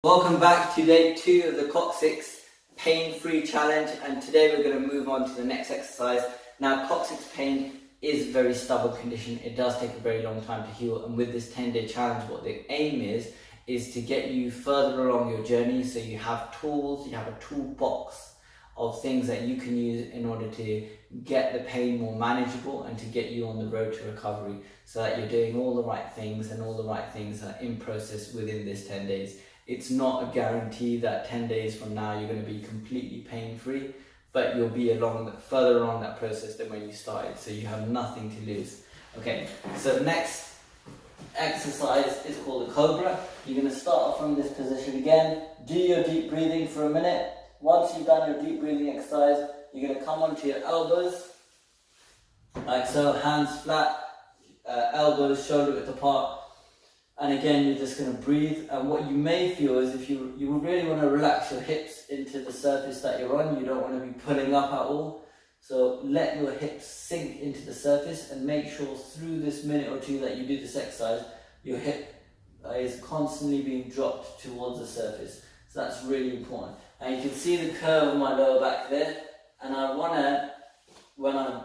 Welcome back to day 2 of the Coccyx pain-free challenge, and today we're going to move on to the next exercise. Now, Coccyx pain is a very stubborn condition. It does take a very long time to heal, and with this 10-day challenge, what the aim is to get you further along your journey, so you have tools, you have a toolbox of things that you can use in order to get the pain more manageable and to get you on the road to recovery, so that you're doing all the right things and all the right things are in process within this 10 days. It's not a guarantee that 10 days from now you're going to be completely pain-free, but you'll be further along that process than when you started, so you have nothing to lose. Okay, so the next exercise is called the Cobra. You're going to start off from this position again. Do your deep breathing for a minute. Once you've done your deep breathing exercise, you're going to come onto your elbows, like so, hands flat, elbows shoulder width apart. And again, you're just going to breathe. And what you may feel is if you really want to relax your hips into the surface that you're on, you don't want to be pulling up at all. So let your hips sink into the surface and make sure through this minute or two that you do this exercise, your hip is constantly being dropped towards the surface. So that's really important. And you can see the curve of my lower back there. And I want to, when I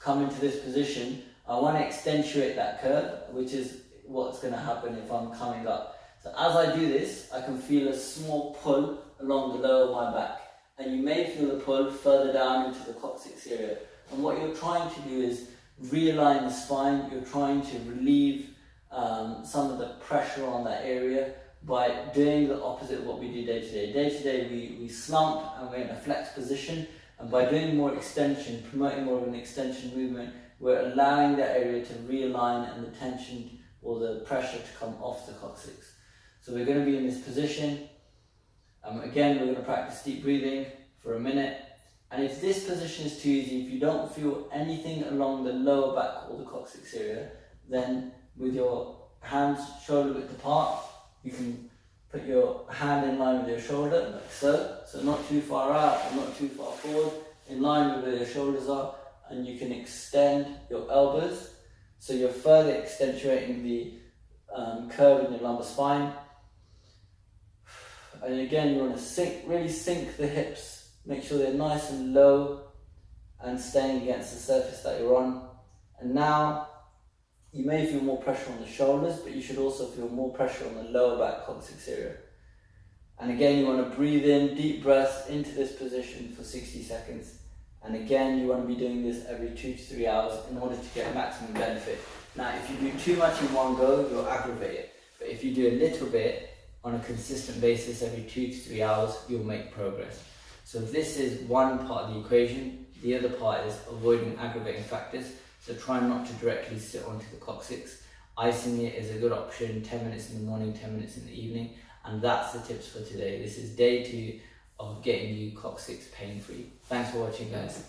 come into this position, I want to accentuate that curve, which is what's going to happen if I'm coming up. So as I do this, I can feel a small pull along the lower of my back, and you may feel the pull further down into the coccyx area. And what you're trying to do is realign the spine. You're trying to relieve some of the pressure on that area by doing the opposite of what we do day to day. Day to day we slump and we're in a flex position, and by doing more extension, promoting more of an extension movement, we're allowing that area to realign and the tension or the pressure to come off the coccyx. So we're going to be in this position. Again, we're going to practice deep breathing for a minute. And if this position is too easy, if you don't feel anything along the lower back or the coccyx area, then with your hands shoulder width apart, you can put your hand in line with your shoulder, like so. So not too far out and not too far forward, in line with where your shoulders are. And you can extend your elbows, so you're further accentuating the curve in your lumbar spine. And again, you want to really sink the hips, make sure they're nice and low and staying against the surface that you're on. And now, you may feel more pressure on the shoulders, but you should also feel more pressure on the lower back coccyx area. And again, you want to breathe in, deep breaths into this position for 60 seconds. And again, you want to be doing this every 2 to 3 hours in order to get maximum benefit. Now, if you do too much in one go, you'll aggravate it. But if you do a little bit on a consistent basis every 2 to 3 hours, you'll make progress. So this is one part of the equation. The other part is avoiding aggravating factors. So try not to directly sit onto the coccyx. Icing it is a good option, 10 minutes in the morning, 10 minutes in the evening. And that's the tips for today. This is day 2 of getting you coccyx pain-free. Thanks for watching, guys.